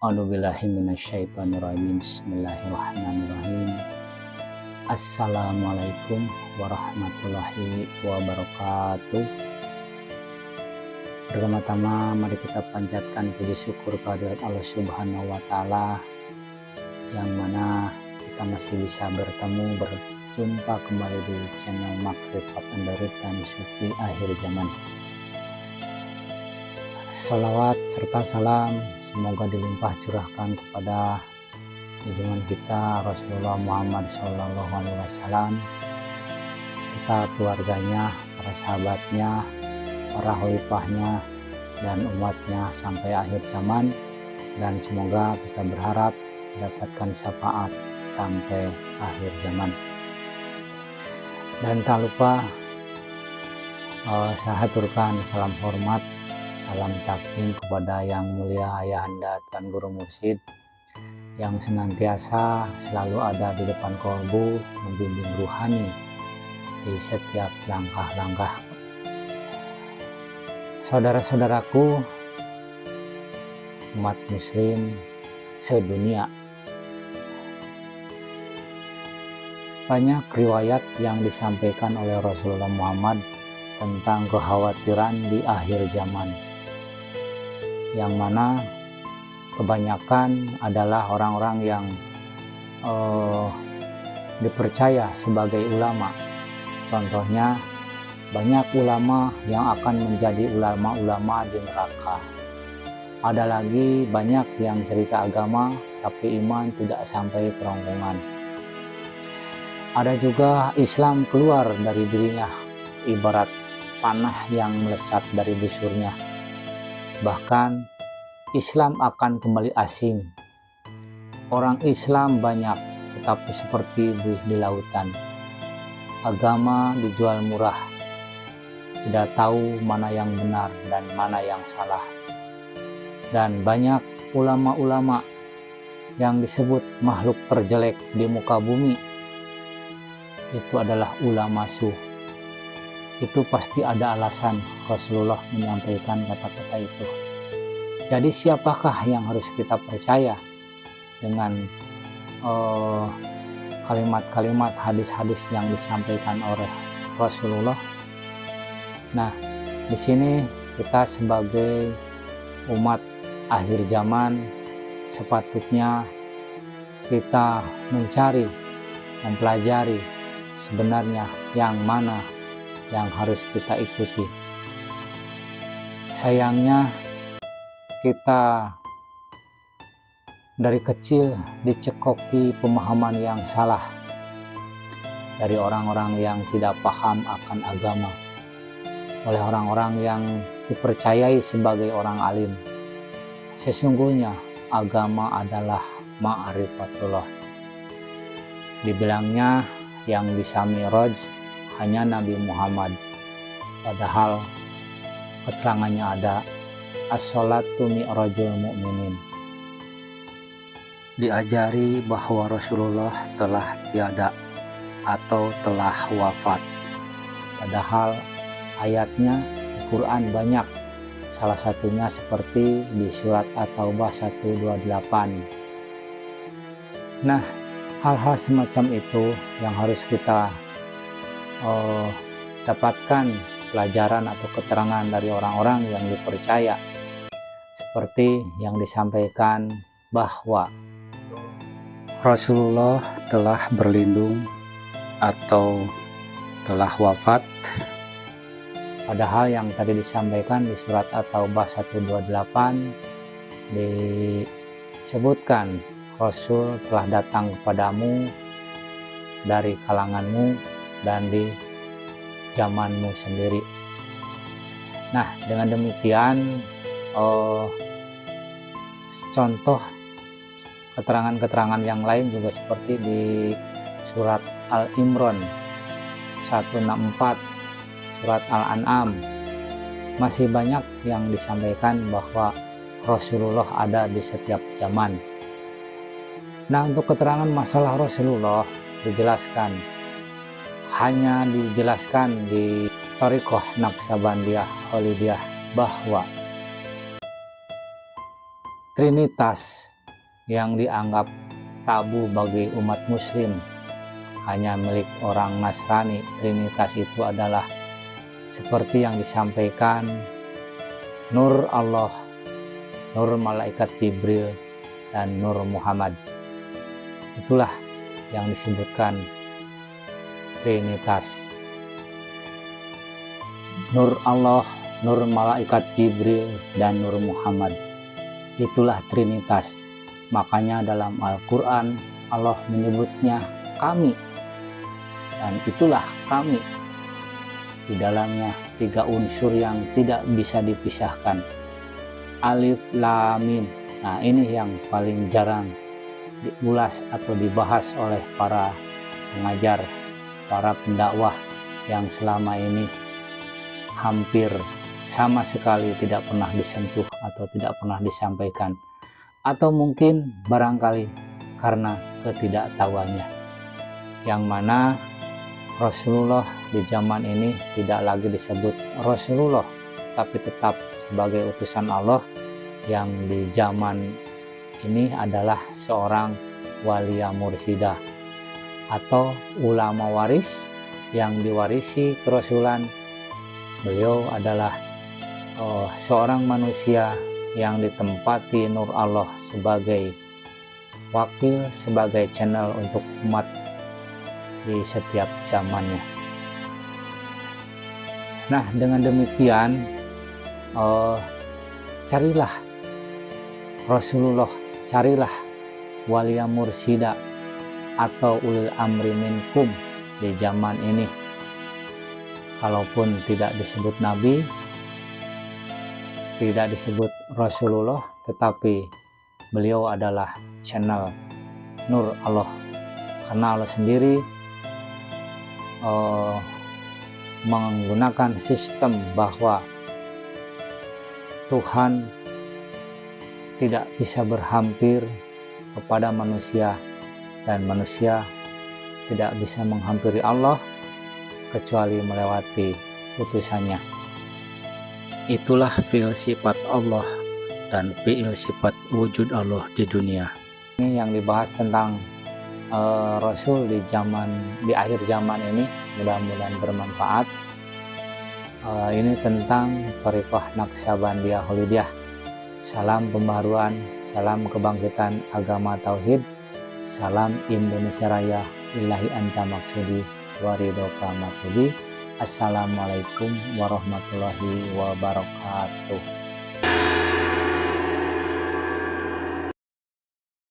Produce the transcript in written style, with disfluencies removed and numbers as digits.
A'udzubillahi minasyaitonirrajim. Bismillahirrahmanirrahim. Assalamualaikum warahmatullahi wabarakatuh. Pertama-tama mari kita panjatkan puji syukur kehadirat Allah Subhanahu wa taala yang mana kita masih bisa berjumpa kembali di channel Makrifat Android dan Sufi Akhir Zaman. Salawat serta salam semoga dilimpah curahkan kepada junjungan kita Rasulullah Muhammad SAW serta keluarganya, para sahabatnya, para khalifahnya dan umatnya sampai akhir zaman, dan semoga kita berharap mendapatkan syafaat sampai akhir zaman. Dan tak lupa saya haturkan salam hormat, salam takdim kepada yang mulia Ayahanda Tuan Guru Mursyid yang senantiasa selalu ada di depan kolbu membimbing ruhani di setiap langkah-langkah. Saudara-saudaraku umat muslim sedunia, banyak riwayat yang disampaikan oleh Rasulullah Muhammad tentang kekhawatiran di akhir zaman, yang mana kebanyakan adalah orang-orang yang dipercaya sebagai ulama. Contohnya, banyak ulama yang akan menjadi ulama-ulama di neraka. Ada lagi banyak yang cerita agama tapi iman tidak sampai kerongkongan. Ada juga Islam keluar dari dirinya, ibarat panah yang melesat dari busurnya. Bahkan Islam akan kembali asing. Orang Islam banyak, tetapi seperti buih di lautan. Agama dijual murah, tidak tahu mana yang benar dan mana yang salah. Dan banyak ulama-ulama yang disebut makhluk terjelek di muka bumi, itu adalah ulama suh. Itu pasti ada alasan Rasulullah menyampaikan kata-kata itu. Jadi siapakah yang harus kita percaya dengan kalimat-kalimat hadis-hadis yang disampaikan oleh Rasulullah? Nah, di sini kita sebagai umat akhir zaman sepatutnya kita mencari, mempelajari sebenarnya yang mana yang harus kita ikuti. Sayangnya kita dari kecil dicekoki pemahaman yang salah dari orang-orang yang tidak paham akan agama, oleh orang-orang yang dipercayai sebagai orang alim. Sesungguhnya agama adalah ma'rifatullah. Dibilangnya yang bisa mi'raj hanya Nabi Muhammad, padahal keterangannya ada as-sholatu mi'rajul mu'minin. Diajari bahwa Rasulullah telah tiada atau telah wafat, padahal ayatnya di Quran banyak, salah satunya seperti di surat At-Taubah 128. Nah, hal-hal semacam itu yang harus kita dapatkan pelajaran atau keterangan dari orang-orang yang dipercaya, seperti yang disampaikan bahwa Rasulullah telah berlindung atau telah wafat, padahal yang tadi disampaikan di surat At-Taubah 128 disebutkan Rasul telah datang kepadamu dari kalanganmu dan di zamanmu sendiri. Nah, dengan demikian contoh keterangan-keterangan yang lain juga seperti di surat Al-Imran 164, surat Al-An'am, masih banyak yang disampaikan bahwa Rasulullah ada di setiap zaman. Nah, untuk keterangan masalah Rasulullah hanya dijelaskan di Thariqah Naqsabandiyah Khalidiyah bahwa Trinitas yang dianggap tabu bagi umat muslim hanya milik orang Nasrani. Trinitas itu adalah seperti yang disampaikan Nur Allah, Nur Malaikat Jibril, dan Nur Muhammad. Itulah yang disebutkan Trinitas. Nur Allah, Nur Malaikat Jibril, dan Nur Muhammad. Itulah Trinitas. Makanya dalam Al-Quran Allah menyebutnya kami. Dan itulah kami. Di dalamnya 3 unsur yang tidak bisa dipisahkan. Alif, Lam, Mim. Nah, ini yang paling jarang diulas atau dibahas oleh para pengajar, para pendakwah yang selama ini hampir sama sekali tidak pernah disentuh atau tidak pernah disampaikan, atau mungkin barangkali karena ketidaktahuannya, yang mana Rasulullah di zaman ini tidak lagi disebut Rasulullah, tapi tetap sebagai utusan Allah yang di zaman ini adalah seorang walia mursidah atau ulama waris yang diwarisi kerasulan. Beliau adalah seorang manusia yang ditempati Nur Allah sebagai wakil, sebagai channel untuk umat di setiap zamannya. Nah, dengan demikian carilah Rasulullah, carilah walia mursida atau ulil amri minkum di zaman ini. Kalaupun tidak disebut Nabi, tidak disebut Rasulullah, tetapi beliau adalah channel Nur Allah. Karena Allah sendiri menggunakan sistem bahwa Tuhan tidak bisa berhampir kepada manusia dan manusia tidak bisa menghampiri Allah kecuali melewati utusannya. Itulah fiil sifat Allah dan fiil sifat wujud Allah di dunia. Ini yang dibahas tentang Rasul di akhir zaman ini, mudah-mudahan bermanfaat. Ini tentang Thariqah Naqsabandiyah Kholidiyah. Salam pembaharuan, salam kebangkitan agama tauhid, salam Indonesia Raya, ilahi anta maksudi, waridoka maksudi. Assalamualaikum warahmatullahi wabarakatuh.